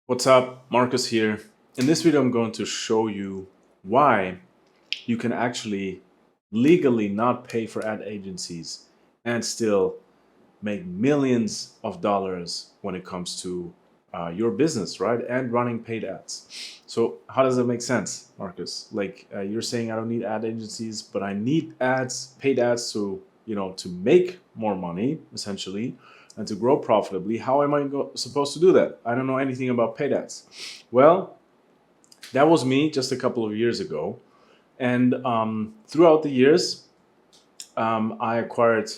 What's up? Marcus here. In this video, I'm going to show you why you can actually legally not pay for ad agencies and still make millions of dollars when it comes to your business, right? And running paid ads. So, how does that make sense, Marcus? Like you're saying, I don't need ad agencies, but I need ads, paid ads, to make more money, essentially, and to grow profitably. How am supposed to do that? I don't know anything about paid ads. Well, that was me just a couple of years ago, and throughout the years, I acquired,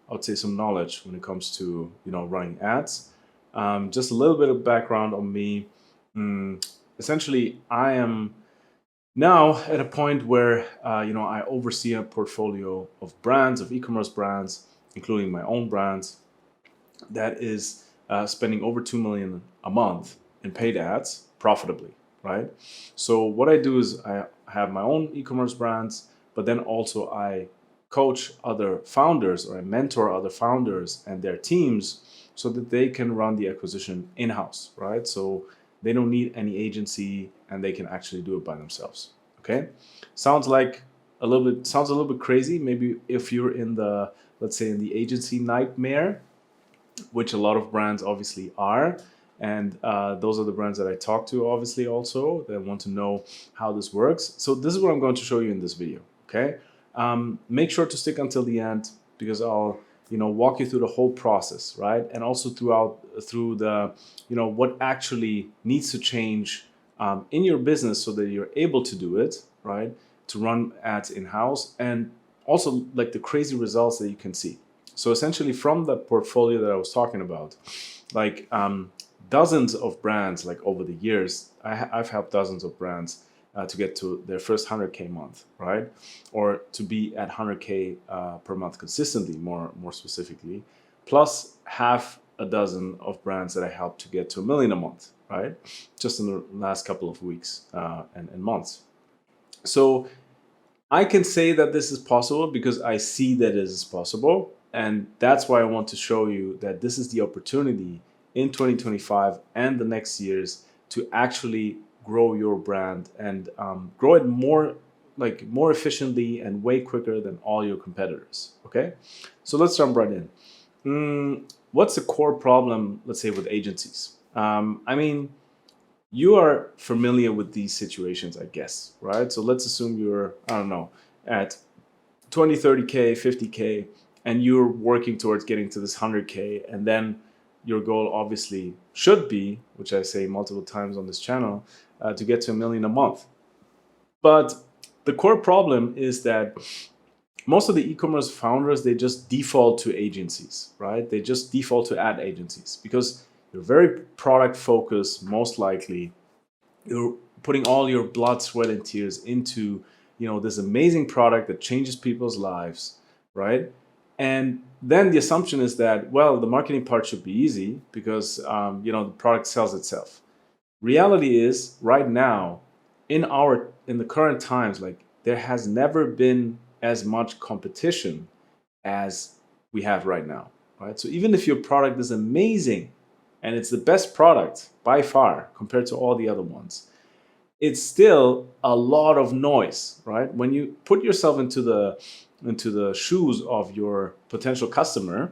I would say, some knowledge when it comes to running ads. Just a little bit of background on me. Essentially, I am now at a point where I oversee a portfolio of brands, of e-commerce brands, including my own brands, that is spending over 2 million a month in paid ads profitably, right? So what I do is I have my own e-commerce brands, but then also I coach other founders, or I mentor other founders and their teams so that they can run the acquisition in-house, right? So they don't need any agency and they can actually do it by themselves. Okay? Sounds a little bit crazy. Maybe if you're in the, let's say, in the agency nightmare, which a lot of brands obviously are. And those are the brands that I talk to, obviously, also that want to know how this works. So this is what I'm going to show you in this video. Okay, make sure to stick until the end because I'll walk you through the whole process, right? And also through the what actually needs to change in your business so that you're able to do it, right? To run ads in house, and also like the crazy results that you can see. So essentially, from the portfolio that I was talking about, like dozens of brands, like over the years, I've helped dozens of brands to get to their first 100K month, right? Or to be at 100K per month consistently, more specifically, plus half a dozen of brands that I helped to get to 1 million a month, right? Just in the last couple of weeks and months. So I can say that this is possible because I see that it is possible. And that's why I want to show you that this is the opportunity in 2025 and the next years to actually grow your brand and grow it more efficiently and way quicker than all your competitors. Okay, so let's jump right in. What's the core problem, let's say, with agencies? I mean, you are familiar with these situations, I guess, right? So let's assume you're, I don't know, at 20, 30K, 50K, and you're working towards getting to this 100K. And then your goal obviously should be, which I say multiple times on this channel, to get to 1 million a month. But the core problem is that most of the e-commerce founders, they just default to agencies, right? They just default to ad agencies because they're very product focused, most likely. You're putting all your blood, sweat, and tears into this amazing product that changes people's lives, right? And then the assumption is that, well, the marketing part should be easy because the product sells itself. Reality is, right now, in the current times, like there has never been as much competition as we have right now, right? So even if your product is amazing and it's the best product by far compared to all the other ones, it's still a lot of noise, right? When you put yourself into the shoes of your potential customer,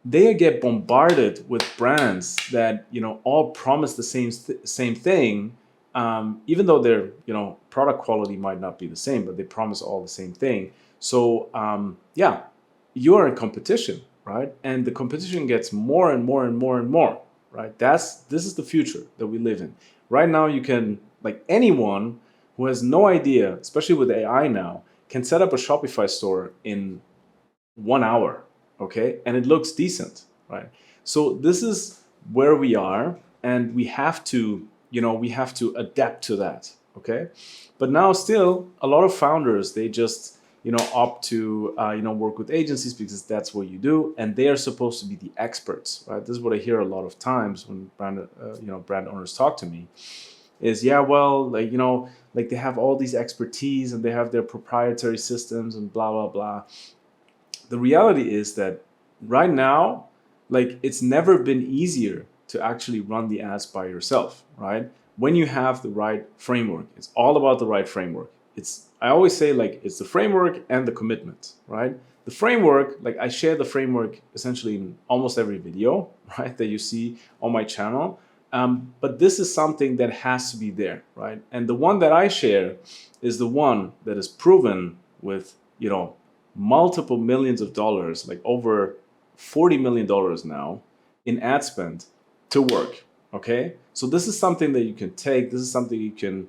they get bombarded with brands that all promise the same thing, even though their product quality might not be the same, but they promise all the same thing. So yeah, you are in competition, right? And the competition gets more and more and more and more, right? This is the future that we live in. Right now, you can, like, anyone who has no idea, especially with AI now, can set up a Shopify store in 1 hour, okay? And it looks decent, right? So this is where we are, and we have to, adapt to that, okay? But now still, a lot of founders, they just, opt to, work with agencies because that's what you do, and they are supposed to be the experts, right? This is what I hear a lot of times when brand owners talk to me. Is, yeah, well, like they have all these expertise and they have their proprietary systems and blah blah blah. The reality is that right now, like, it's never been easier to actually run the ads by yourself, right? When you have the right framework, it's all about the right framework. I always say, like, it's the framework and the commitment, right? The framework, like, I share the framework essentially in almost every video, right, that you see on my channel. But this is something that has to be there, right? And the one that I share is the one that is proven with, multiple millions of dollars, like over $40 million now in ad spend to work. Okay, so this is something that you can take. This is something you can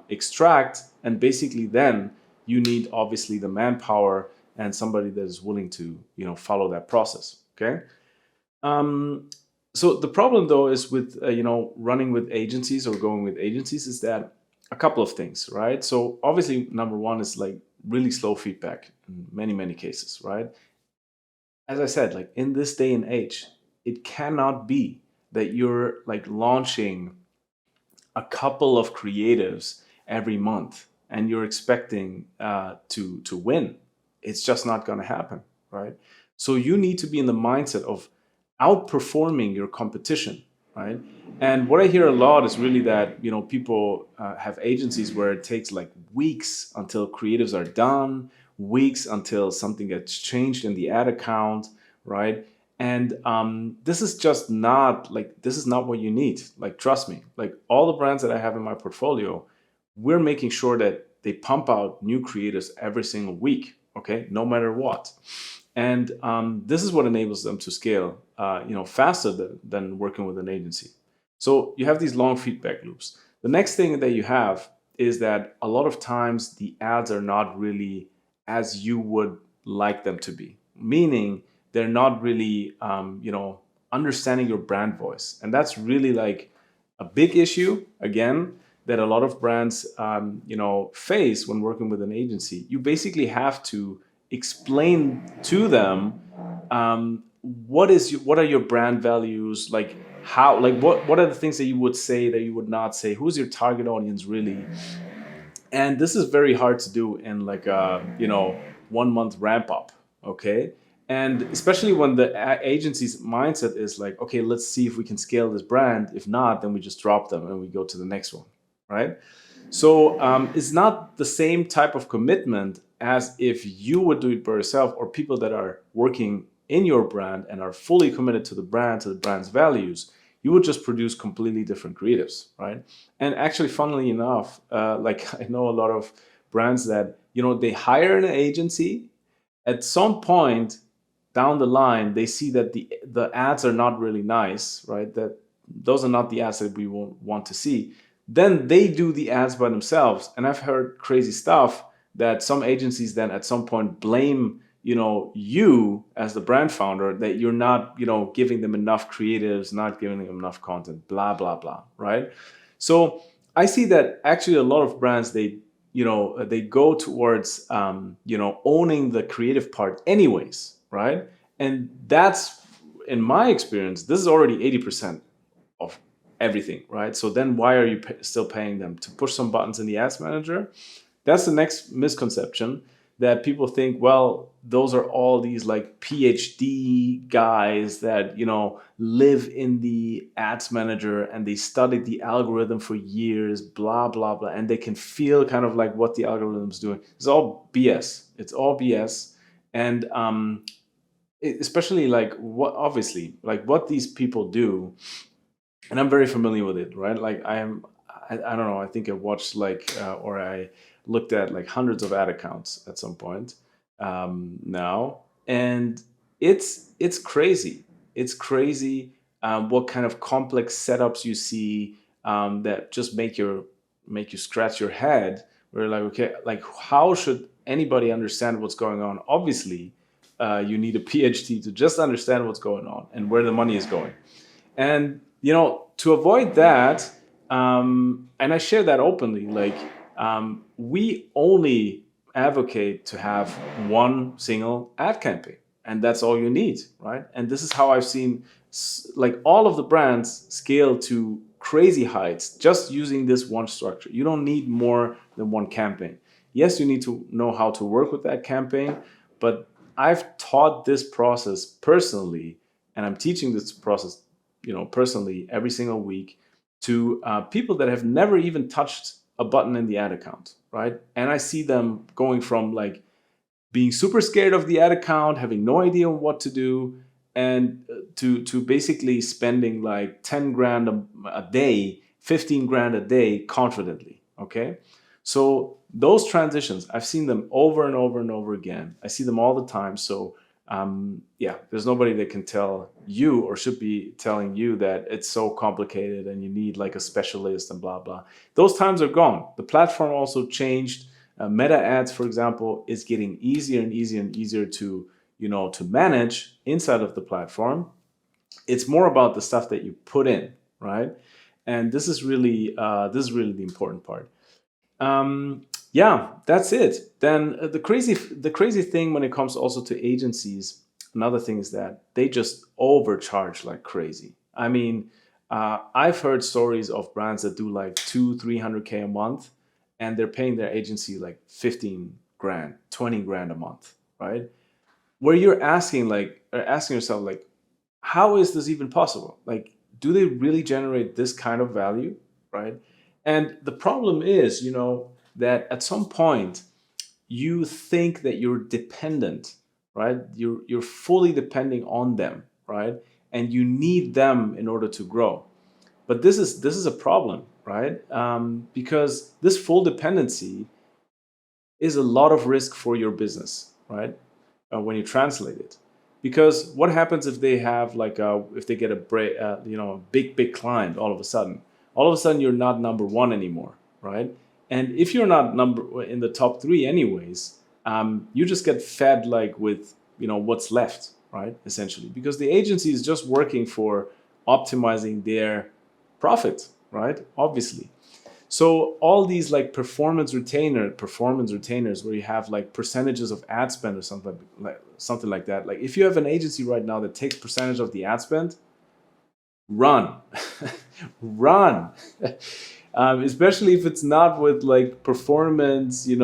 extract, and basically then you need obviously the manpower and somebody that is willing to follow that process. Okay. Um, so the problem though is with running with agencies or going with agencies is that a couple of things, right? So obviously number one is like really slow feedback in many cases, right? As I said, like in this day and age, it cannot be that you're like launching a couple of creatives every month and you're expecting to win. It's just not going to happen, right? So you need to be in the mindset of outperforming your competition, right? And what I hear a lot is really that people have agencies where it takes like weeks until creatives are done, weeks until something gets changed in the ad account, right? And this is just not like, this is not what you need. Like, trust me, like all the brands that I have in my portfolio, we're making sure that they pump out new creators every single week, okay, no matter what. And this is what enables them to scale, faster than working with an agency. So you have these long feedback loops. The next thing that you have is that a lot of times the ads are not really as you would like them to be, meaning they're not really, understanding your brand voice. And that's really like a big issue, again, that a lot of brands, face when working with an agency. You basically have to explain to them what are your brand values, like how, like what are the things that you would say that you would not say, who's your target audience really. And this is very hard to do in like a 1 month ramp up, okay? And especially when the agency's mindset is like, okay, let's see if we can scale this brand. If not, then we just drop them and we go to the next one, right? So it's not the same type of commitment as if you would do it by yourself, or people that are working in your brand and are fully committed to the brand's values. You would just produce completely different creatives, right? And actually, funnily enough, like I know a lot of brands that they hire an agency. At some point down the line, they see that the ads are not really nice, right? That those are not the ads that we want to see. Then they do the ads by themselves. And I've heard crazy stuff that some agencies then at some point blame you as the brand founder, that you're not giving them enough creatives, not giving them enough content, blah blah blah, right? So I see that actually a lot of brands, they go towards owning the creative part anyways, right? And that's, in my experience, this is already 80% of everything, right? So then why are you still paying them to push some buttons in the ads manager? That's the next misconception, that people think, well, those are all these like PhD guys that live in the ads manager and they studied the algorithm for years, blah blah blah, and they can feel kind of like what the algorithm's doing. It's all BS. It's all BS. And especially like what these people do, and I'm very familiar with it, right? Like I don't know, I think I watched like or I looked at like hundreds of ad accounts at some point now, and it's crazy. It's crazy what kind of complex setups you see that just make you scratch your head. We're like, okay, like how should anybody understand what's going on? Obviously, you need a PhD to just understand what's going on and where the money is going. And to avoid that, and I share that openly, like we only advocate to have one single ad campaign, and that's all you need, right? And this is how I've seen like all of the brands scale to crazy heights just using this one structure. You don't need more than one campaign. Yes, you need to know how to work with that campaign, but I've taught this process personally, and I'm teaching this process personally every single week to people that have never even touched a button in the ad account, right? And I see them going from like being super scared of the ad account, having no idea what to do, and to basically spending like 10 grand a day, 15 grand a day confidently. Okay. So those transitions, I've seen them over and over and over again. I see them all the time. So yeah, there's nobody that can tell you or should be telling you that it's so complicated and you need like a specialist and blah blah. Those times are gone. The platform also changed. Meta ads, for example, is getting easier and easier and easier to to manage inside of the platform. It's more about the stuff that you put in, right? And this is really the important part. Yeah, that's it. Then the crazy thing when it comes also to agencies, another thing is that they just overcharge like crazy. I mean, I've heard stories of brands that do like 200-300K a month, and they're paying their agency like 15 grand, 20 grand a month, right? Where you're asking yourself like, how is this even possible? Like, do they really generate this kind of value, right? And the problem is, that at some point you think that you're dependent, right? You're fully depending on them, right? And you need them in order to grow. But this is a problem, right? Because this full dependency is a lot of risk for your business, right? When you translate it, because what happens if they have like if they get a big client all of a sudden you're not number one anymore, right? And if you're not number in the top three anyways, you just get fed like with what's left, right? Essentially, because the agency is just working for optimizing their profit, right? Obviously. So all these like performance retainers where you have like percentages of ad spend or something like that. Like if you have an agency right now that takes percentage of the ad spend, run, run. Especially if it's not with like performance, it's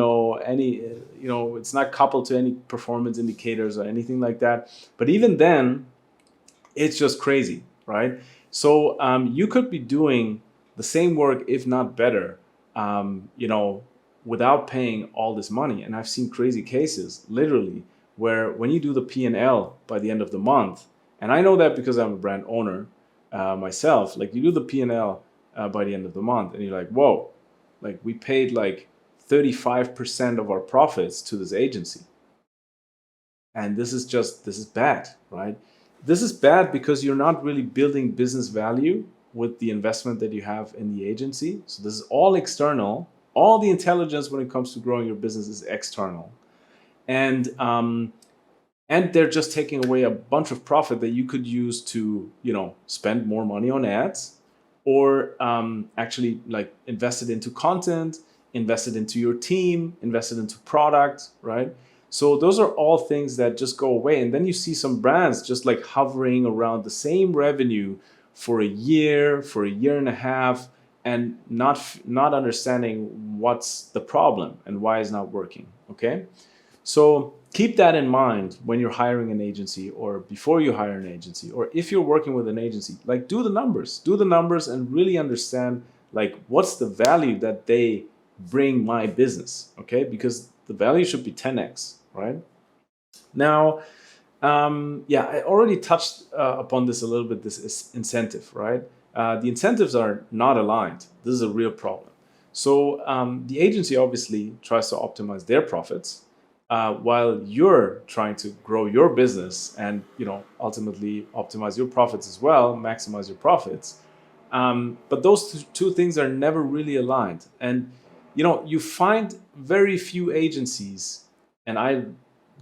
not coupled to any performance indicators or anything like that. But even then, it's just crazy, right? So you could be doing the same work, if not better, without paying all this money. And I've seen crazy cases, literally, where when you do the P&L by the end of the month, and I know that because I'm a brand owner myself, like you do the P&L by the end of the month, and you're like, whoa, like we paid like 35% of our profits to this agency. And this is bad, right? This is bad because you're not really building business value with the investment that you have in the agency. So this is all external. All the intelligence when it comes to growing your business is external. And they're just taking away a bunch of profit that you could use to spend more money on ads, or actually like invest it into content, invest it into your team, invest it into product, right? So those are all things that just go away. And then you see some brands just like hovering around the same revenue for a year and a half, and not understanding what's the problem and why it's not working. Okay. So keep that in mind when you're hiring an agency, or before you hire an agency, or if you're working with an agency. Like do the numbers and really understand like what's the value that they bring my business. Okay. Because the value should be 10x, right? Now, yeah, I already touched upon this a little bit. This is incentive, right? The incentives are not aligned. This is a real problem. So the agency obviously tries to optimize their profits, while you're trying to grow your business and ultimately optimize your profits as well, maximize your profits. But those two things are never really aligned. And you find very few agencies, and I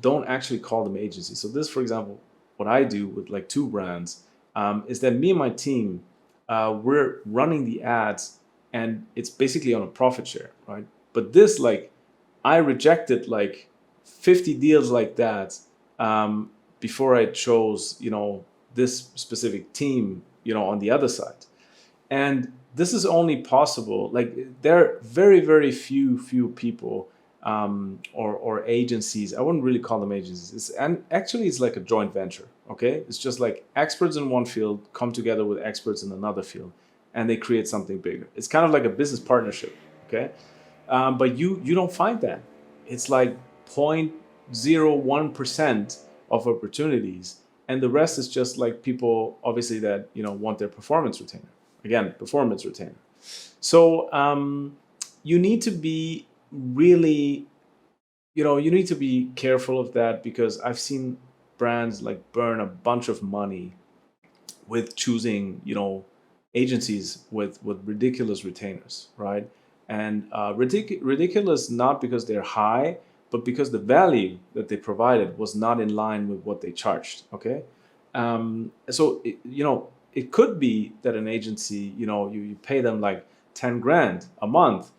don't actually call them agencies. So this, for example, what I do with like two brands, is that me and my team, we're running the ads, and it's basically on a profit share, right? But this, like, I rejected like 50 deals like that, before I chose, this specific team, on the other side. And this is only possible, like there are very, very few people or agencies. I wouldn't really call them agencies. And actually, it's like a joint venture. Okay, it's just like experts in one field come together with experts in another field, and they create something bigger. It's kind of like a business partnership. Okay, but you don't find that. It's like 0.01% of opportunities, and the rest is just like people obviously that want their performance retainer. Again, performance retainer. So you need to be really, you need to be careful of that, because I've seen brands like burn a bunch of money with choosing, agencies with ridiculous retainers, right? And ridiculous not because they're high, but because the value that they provided was not in line with what they charged. Okay, so it could be that an agency, you pay them like 10 grand a month,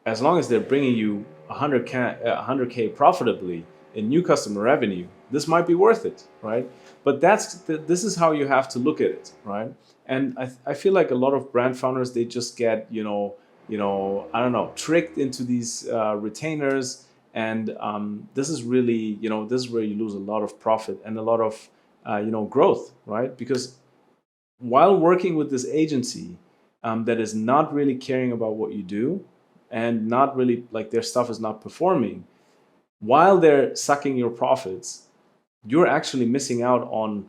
as long as they're bringing you 100k profitably in new customer revenue. This might be worth it, right? But this is how you have to look at it, right? And I feel like a lot of brand founders, they just get I don't know, tricked into these retainers. And this is really, this is where you lose a lot of profit and a lot of growth, right? Because while working with this agency that is not really caring about what you do, and not really, like, their stuff is not performing, while they're sucking your profits, you're actually missing out on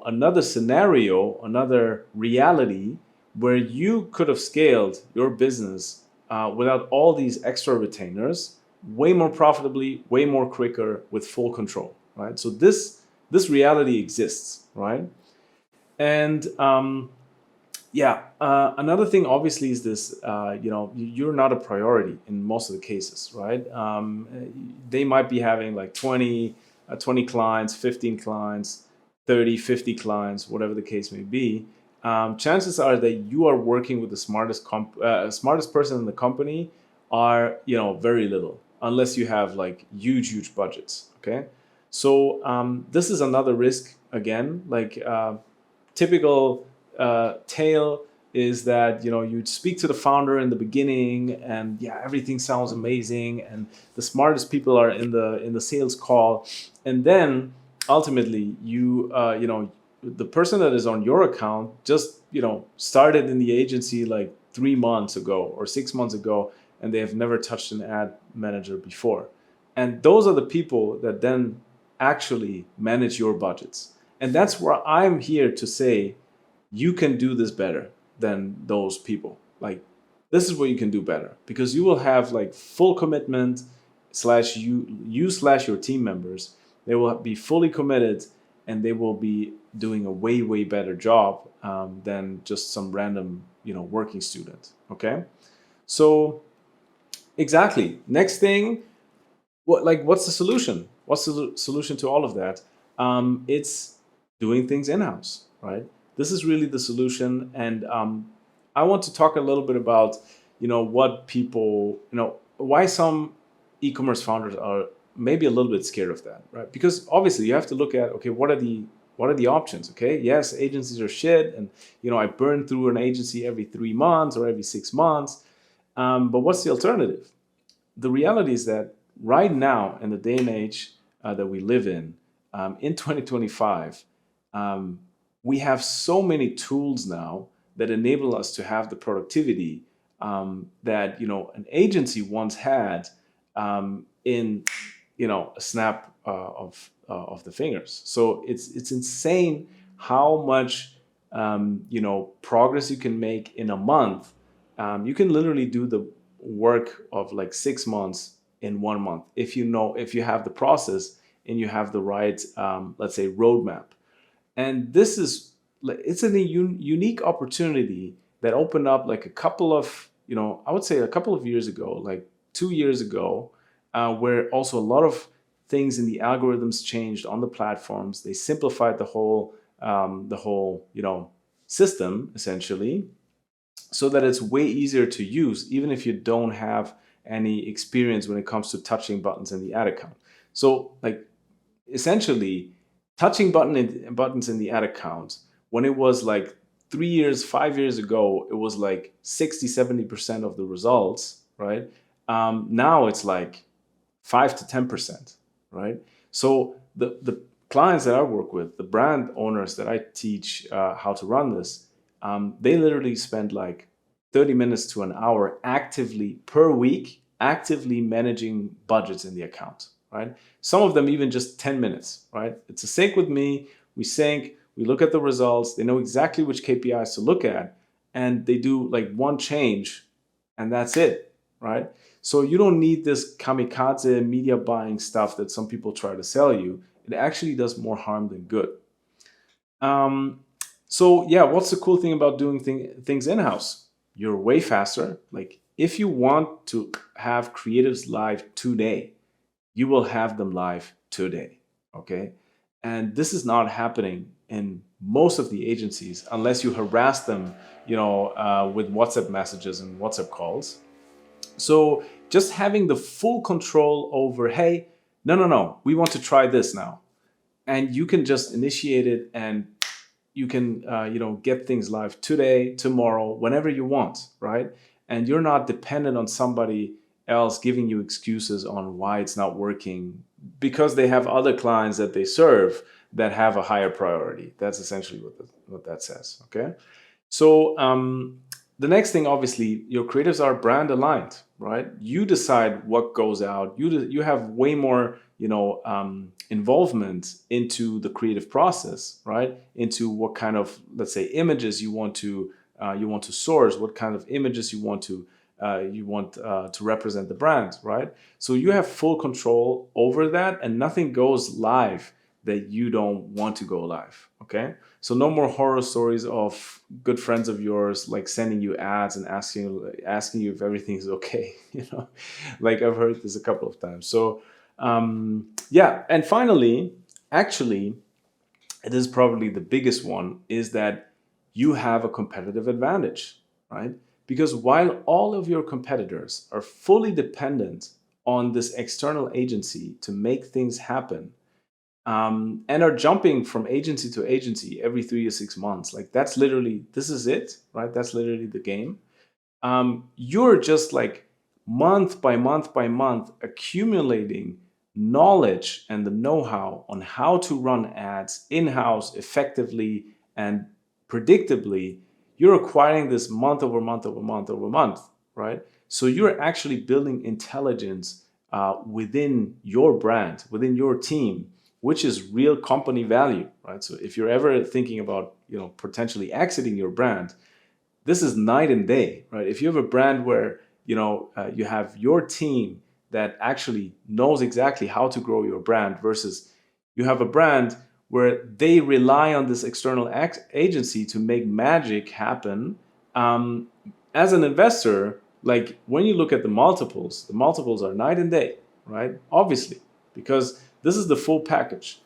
another scenario, another reality, where you could have scaled your business without all these extra retainers, way more profitably, way more quicker, with full control, right? So this reality exists, right? And yeah, another thing obviously is this, you're not a priority in most of the cases, right? They might be having like 20 clients, 15 clients, 30, 50 clients, whatever the case may be. Chances are that you are working with the smartest person in the company are, very little, unless you have like huge budgets. Okay. So this is another risk again, like typical tale is that you'd speak to the founder in the beginning, and yeah, everything sounds amazing, and the smartest people are in the sales call, and then ultimately the person that is on your account just started in the agency like 3 months ago or 6 months ago, and they have never touched an ad manager before, and those are the people that then actually manage your budgets. And that's where I'm here to say you can do this better than those people. Like, this is what you can do better, because you will have like full commitment slash you slash your team members. They will be fully committed, and they will be doing a way better job than just some random working student. Okay, so exactly. Next thing, what's the solution? What's the solution to all of that? It's doing things in house, right? This is really the solution, and I want to talk a little bit about what people why some e-commerce founders are maybe a little bit scared of that, right? Because obviously you have to look at, okay, what are the options? Okay, yes, agencies are shit, and I burn through an agency every 3 months or every 6 months, but what's the alternative? The reality is that right now, in the day and age that we live in 2025, we have so many tools now that enable us to have the productivity that an agency once had in a snap of the fingers. So it's insane how much progress you can make in a month. You can literally do the work of like 6 months in 1 month if you have the process and you have the right let's say roadmap. And this is it's a unique opportunity that opened up like a couple of I would say a couple of years ago, like 2 years ago, where also a lot of things in the algorithms changed on the platforms. They simplified the whole system essentially, so that it's way easier to use, even if you don't have any experience when it comes to touching buttons in the ad account. So, like, essentially, touching buttons in the ad account, when it was like 3 years, 5 years ago, it was like 60, 70% of the results, right? Now it's like 5 to 10%, right? So the clients that I work with, the brand owners that I teach how to run this, they literally spend like 30 minutes to an hour actively per week, actively managing budgets in the account, right? Some of them even just 10 minutes, right? It's a sync with me. We sync, we look at the results. They know exactly which KPIs to look at, and they do like one change, and that's it, right? So you don't need this kamikaze media buying stuff that some people try to sell you. It actually does more harm than good. Um, so yeah, what's the cool thing about doing things in-house? You're way faster. Like if you want to have creatives live today, you will have them live today. Okay. And this is not happening in most of the agencies unless you harass them, with WhatsApp messages and WhatsApp calls. So just having the full control over, hey, no, no, no, we want to try this now. And you can just initiate it, and you can get things live today, tomorrow, whenever you want, right? And you're not dependent on somebody else giving you excuses on why it's not working because they have other clients that they serve that have a higher priority. That's essentially what that says. Okay. So the next thing, obviously, your creatives are brand aligned, right? You decide what goes out. You have way more, involvement into the creative process, right? Into what kind of, let's say, images you want to source, what kind of images you want to represent the brand, right? So you have full control over that, and nothing goes live that you don't want to go live. Okay. So no more horror stories of good friends of yours like sending you ads and asking you if everything is okay. Like I've heard this a couple of times. So yeah, and finally, actually, it is probably the biggest one, is that you have a competitive advantage, right? Because while all of your competitors are fully dependent on this external agency to make things happen, and are jumping from agency to agency every 3 to 6 months. Like this is it, right? That's literally the game. You're just like month by month by month accumulating knowledge and the know-how on how to run ads in-house effectively and predictably. You're acquiring this month over month over month over month, right? So you're actually building intelligence within your brand, within your team, which is real company value, right? So if you're ever thinking about potentially exiting your brand, this is night and day, right? If you have a brand where you have your team that actually knows exactly how to grow your brand versus you have a brand where they rely on this external agency to make magic happen. As an investor, like when you look at the multiples are night and day, right? Obviously, because this is the full package.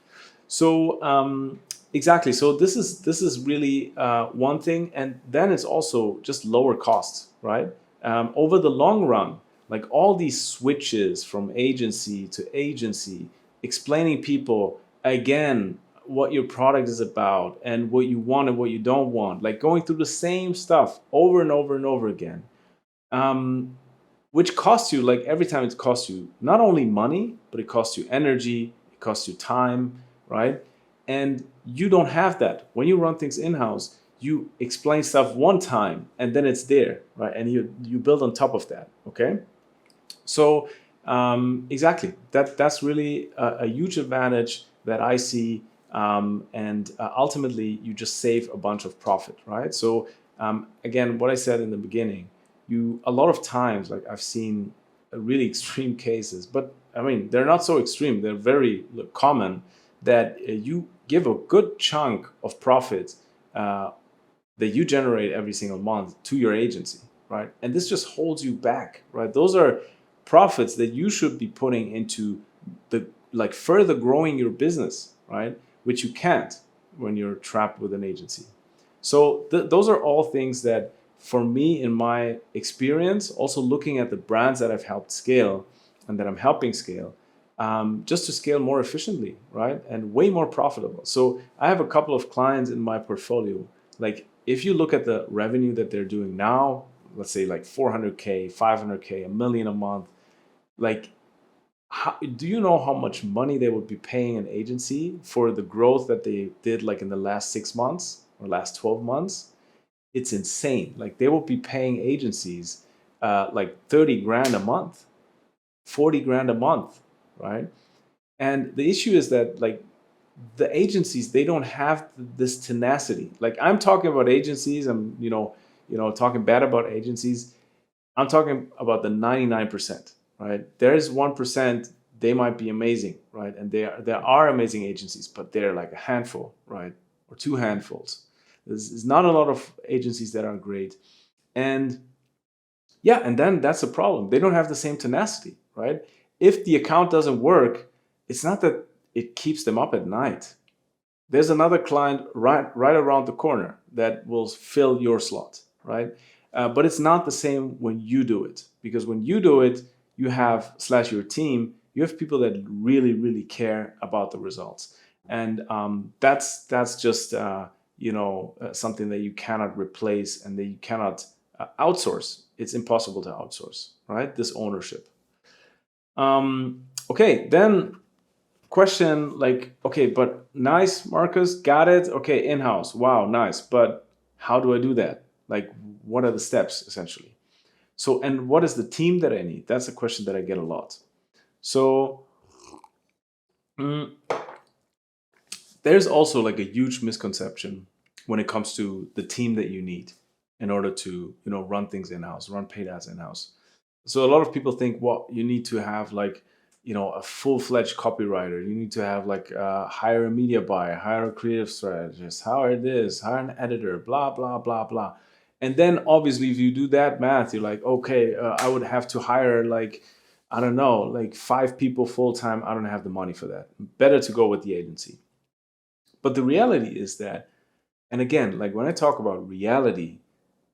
So exactly. So this is really one thing, and then it's also just lower costs, right? Over the long run, like all these switches from agency to agency, explaining people again what your product is about and what you want and what you don't want, like going through the same stuff over and over and over again. Um, which costs you, like every time, it costs you not only money, but it costs you energy, it costs you time, right? And you don't have that when you run things in-house. You explain stuff one time and then it's there, right? And you build on top of that. Okay. So exactly, that's really a huge advantage that I see, and ultimately you just save a bunch of profit, right? So again, what I said in the beginning, you a lot of times, like I've seen really extreme cases, but I mean they're not so extreme. They're very common that you give a good chunk of profit that you generate every single month to your agency, right? And this just holds you back, right? Those are profits that you should be putting into the like further growing your business, right? Which you can't when you're trapped with an agency. So those are all things that, for me, in my experience, also looking at the brands that I've helped scale and that I'm helping scale, just to scale more efficiently, right? And way more profitable. So I have a couple of clients in my portfolio. Like if you look at the revenue that they're doing now, let's say like 400K, 500K, a million a month, like Do you know how much money they would be paying an agency for the growth that they did like in the last 6 months or last 12 months? It's insane. Like they will be paying agencies like 30 grand a month, 40 grand a month, right? And the issue is that like the agencies, they don't have this tenacity. Like I'm talking about agencies, I'm talking bad about agencies. I'm talking about the 99%, right? There's 1%, they might be amazing, right? And there are amazing agencies, but they're like a handful, right? Or two handfuls. There's not a lot of agencies that are great. And yeah, and then that's a problem. They don't have the same tenacity, right? If the account doesn't work, it's not that it keeps them up at night. There's another client right around the corner that will fill your slot, right? But it's not the same when you do it, because when you do it, you have slash your team, you have people that really really care about the results, and that's just something that you cannot replace and that you cannot outsource. It's impossible to outsource, right? This ownership. Okay, then question like, okay, but nice, Marcus, got it. Okay, in-house, wow, nice, but how do I do that? Like, what are the steps essentially? So, and what is the team that I need? That's a question that I get a lot. So mm, there's also like a huge misconception when it comes to the team that you need in order to run things in-house, run paid ads in-house. So a lot of people think, well, you need to have like a full-fledged copywriter. You need to have like hire a media buyer, hire a creative strategist, hire this, hire an editor, blah blah blah blah. And then obviously if you do that math, you're like, okay, I would have to hire like, I don't know, like 5 people full-time. I don't have the money for that. Better to go with the agency. But the reality is that, and again, like when I talk about reality,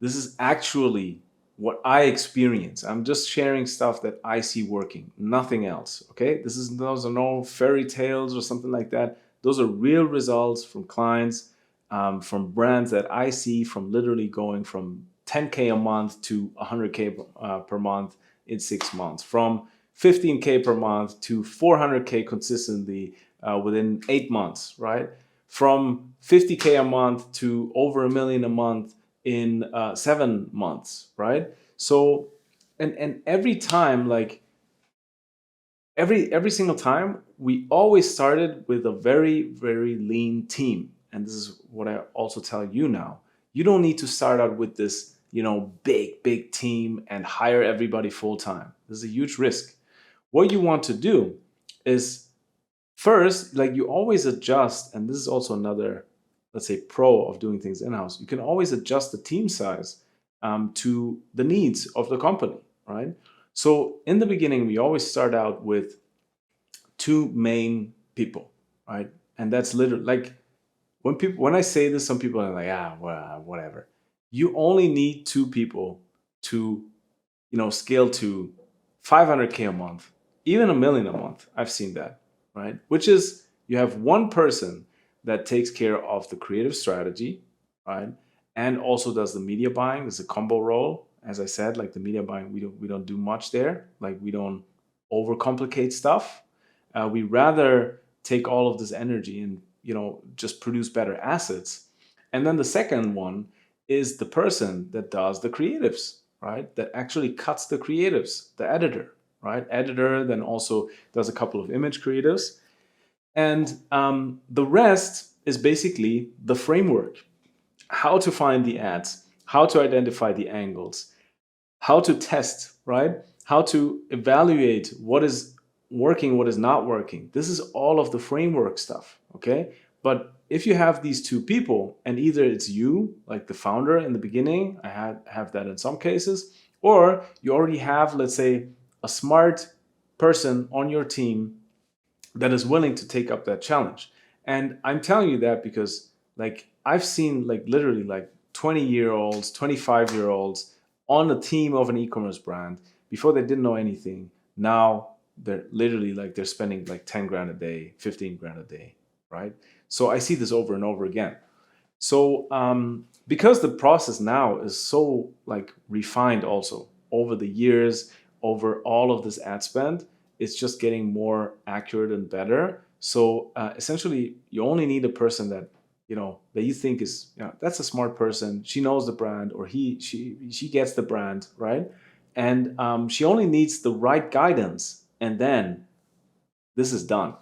this is actually what I experience. I'm just sharing stuff that I see working, nothing else. Okay, those are no fairy tales or something like that. Those are real results from clients, from brands that I see, from literally going from 10K a month to 100K per month in 6 months, from 15K per month to 400K consistently within 8 months, right? From 50K a month to over a million a month in 7 months, right? So, and every time, like every single time, we always started with a very very lean team, and this is what I also tell you now. You don't need to start out with this, big team and hire everybody full time. This is a huge risk. What you want to do is first, like you always adjust, and this is also another, let's say, pro of doing things in-house. You can always adjust the team size to the needs of the company, right? So in the beginning, we always start out with two main people, right? And that's literally like when I say this, some people are like, well, whatever. You only need two people to scale to 500K a month, even a million a month. I've seen that, right? Which is you have one person that takes care of the creative strategy, right? And also does the media buying. It's a combo role. As I said, like the media buying, we don't do much there. Like we don't overcomplicate stuff. We rather take all of this energy and just produce better assets. And then the second one is the person that does the creatives, right? That actually cuts the creatives, the editor, right? Editor then also does a couple of image creatives. And the rest is basically the framework: how to find the ads, how to identify the angles, how to test, right? How to evaluate what is working, what is not working. This is all of the framework stuff, okay? But if you have these two people, and either it's you, like the founder in the beginning, have that in some cases, or you already have, let's say, a smart person on your team that is willing to take up that challenge. And I'm telling you that because like I've seen like literally like 20-year-olds, 25-year-olds on a team of an e-commerce brand before they didn't know anything. Now they're literally like they're spending like 10 grand a day, 15 grand a day, right? So I see this over and over again. So because the process now is so like refined also over the years, over all of this ad spend, it's just getting more accurate and better. So essentially, you only need a person that that you think is, that's a smart person. She knows the brand, or she gets the brand right, and she only needs the right guidance, and then this is done.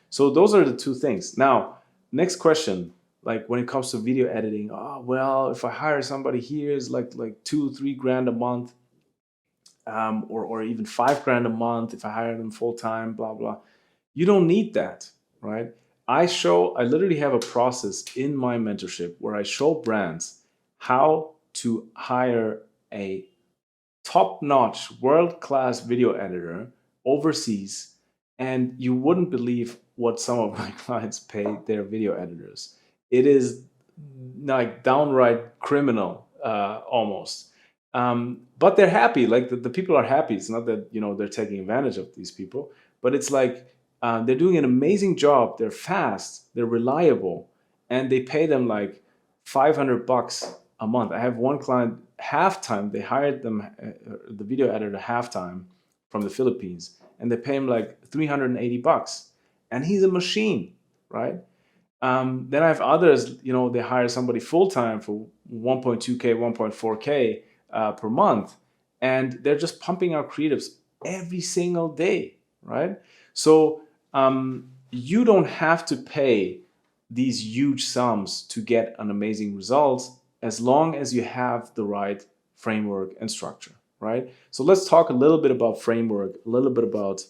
So those are the two things. Now, next question, like when it comes to video editing, oh well, if I hire somebody here is like 2 3 grand a month, or even 5 grand a month if I hire them full time, blah blah. You don't need that, right? I literally have a process in my mentorship where I show brands how to hire a top-notch, world-class video editor overseas, and you wouldn't believe what some of my clients pay their video editors. It is like downright criminal, almost. But they're happy. Like the people are happy. It's not that they're taking advantage of these people, but it's like they're doing an amazing job. They're fast. They're reliable, and they pay them like $500 a month. I have one client, halftime. They hired them, the video editor, halftime from the Philippines, and they pay him like $380, and he's a machine, right? Then I have others, they hire somebody full time for 1.2K, 1.4K per month, and they're just pumping out creatives every single day, right? So you don't have to pay these huge sums to get an amazing result, as long as you have the right framework and structure, right? So let's talk a little bit about framework, a little bit about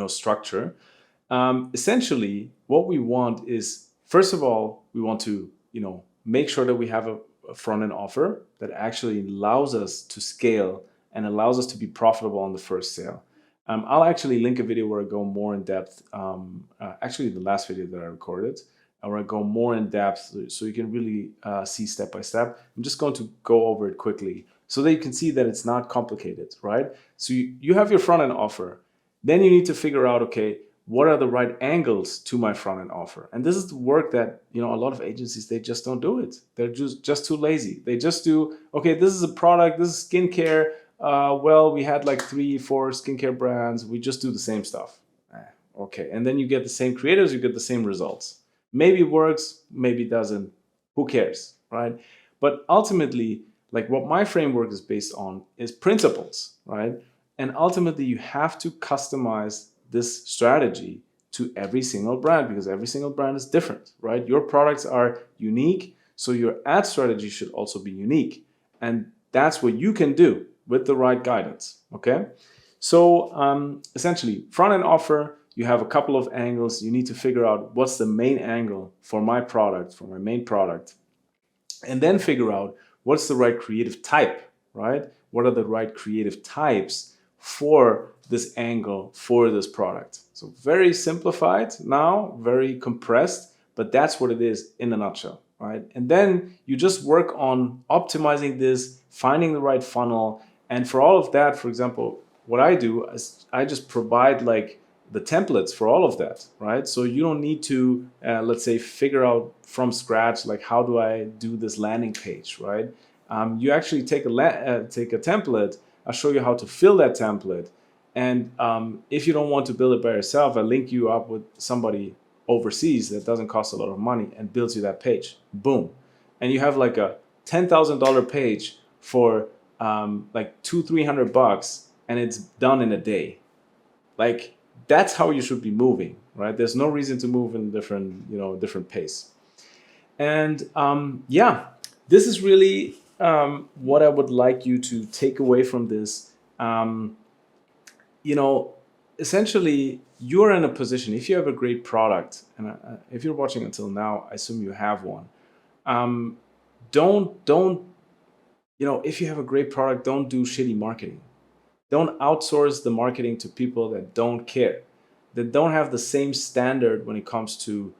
structure. Essentially, what we want is, first of all, we want to make sure that we have a front end offer that actually allows us to scale and allows us to be profitable on the first sale. I'll actually link a video where I go more in depth. Actually, the last video that I recorded, where I go more in depth, so you can really see step by step. I'm just going to go over it quickly so that you can see that it's not complicated, right? So you have your front end offer. Then you need to figure out, okay, what are the right angles to my front end offer? And this is the work that a lot of agencies, they just don't do it. They're just too lazy. They just do, okay, this is a product, this is skincare. Well, we had like 3 4 skincare brands. We just do the same stuff. Okay, and then you get the same creatives, you get the same results. Maybe it works, maybe it doesn't. Who cares, right? But ultimately, like what my framework is based on is principles, right? And ultimately, you have to customize this strategy to every single brand, because every single brand is different, right? Your products are unique, so your ad strategy should also be unique. And that's what you can do with the right guidance, okay? So essentially, front end offer, you have a couple of angles. You need to figure out what's the main angle for my product, for my main product, and then figure out what's the right creative type, right? What are the right creative types for this angle, for this product? So very simplified now, very compressed, but that's what it is in a nutshell, right? And then you just work on optimizing this, finding the right funnel. And for all of that, for example, what I do is I just provide like the templates for all of that, right? So you don't need to, let's say, figure out from scratch, like how do I do this landing page, right? You actually take a template. I'll show you how to fill that template. And if you don't want to build it by yourself, I'll link you up with somebody overseas that doesn't cost a lot of money and builds you that page. Boom. And you have like a $10,000 page for like $200-300, and it's done in a day. Like, that's how you should be moving, right? There's no reason to move in different pace. And yeah, this is really what I would like you to take away from this. Essentially, you're in a position, if you have a great product, and if you're watching until now, I assume you have one. Don't if you have a great product, don't do shitty marketing. Don't outsource the marketing to people that don't care, that don't have the same standard when it comes to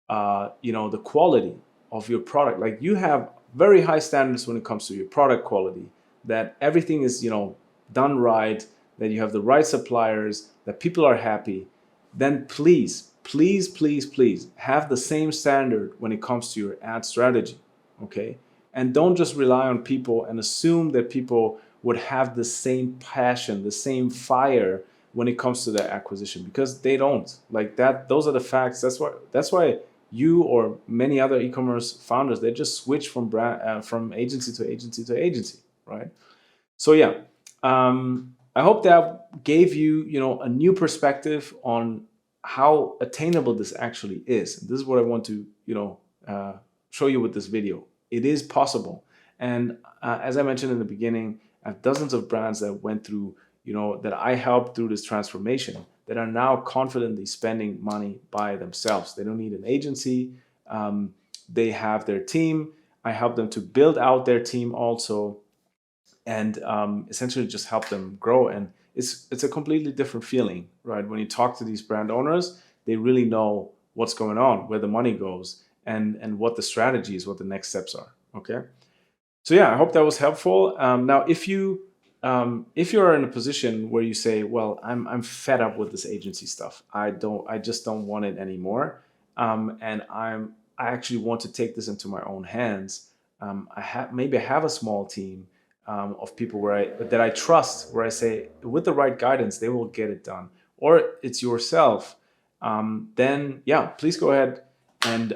the quality of your product. Like, you have very high standards when it comes to your product quality, that everything is done right, that you have the right suppliers, that people are happy. Then please, please, please, please have the same standard when it comes to your ad strategy, okay? And don't just rely on people and assume that people would have the same passion, the same fire when it comes to the acquisition, because they don't like that. Those are the facts. That's why you or many other e-commerce founders, they just switch from from agency to agency to agency, right? So yeah, I hope that gave you, a new perspective on how attainable this actually is. And this is what I want to, show you with this video. It is possible. And as I mentioned in the beginning, I have dozens of brands that went through, that I helped through this transformation, that are now confidently spending money by themselves. They don't need an agency. They have their team. I help them to build out their team also, and essentially just help them grow. And it's a completely different feeling, right? When you talk to these brand owners, they really know what's going on, where the money goes, and what the strategy is, what the next steps are. Okay. So yeah, I hope that was helpful. Now, if you're in a position where you say, "Well, I'm fed up with this agency stuff. I just don't want it anymore," and I actually want to take this into my own hands. Maybe I have a small team of people that I trust, where I say, with the right guidance, they will get it done. Or it's yourself. Then yeah, please go ahead and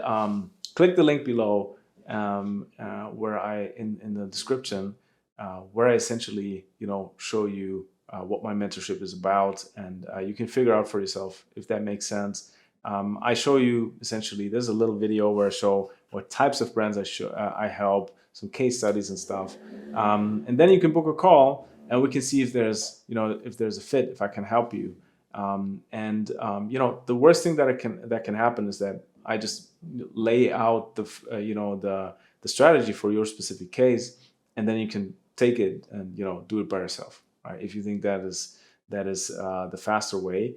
click the link below, where in the description, where I essentially show you what my mentorship is about, and you can figure out for yourself if that makes sense. I show you essentially, there's a little video where I show what types of brands I help, some case studies and stuff, and then you can book a call and we can see if there's a fit, if I can help you. The worst thing that can happen is that I just lay out the strategy for your specific case, and then you can take it and do it by yourself, right? If you think that is the faster way,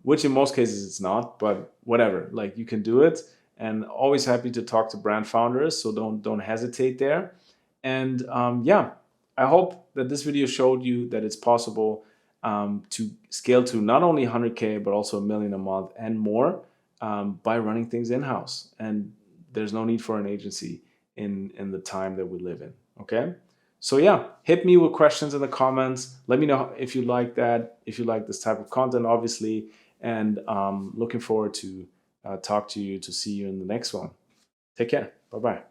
which in most cases it's not, but whatever. Like, you can do it, and always happy to talk to brand founders. So don't hesitate there. And yeah, I hope that this video showed you that it's possible to scale to not only 100K but also 1 million a month and more, by running things in house. And there's no need for an agency in the time that we live in. Okay. So yeah, hit me with questions in the comments. Let me know if you like that, if you like this type of content, obviously. And looking forward to talk to you, to see you in the next one. Take care. Bye bye.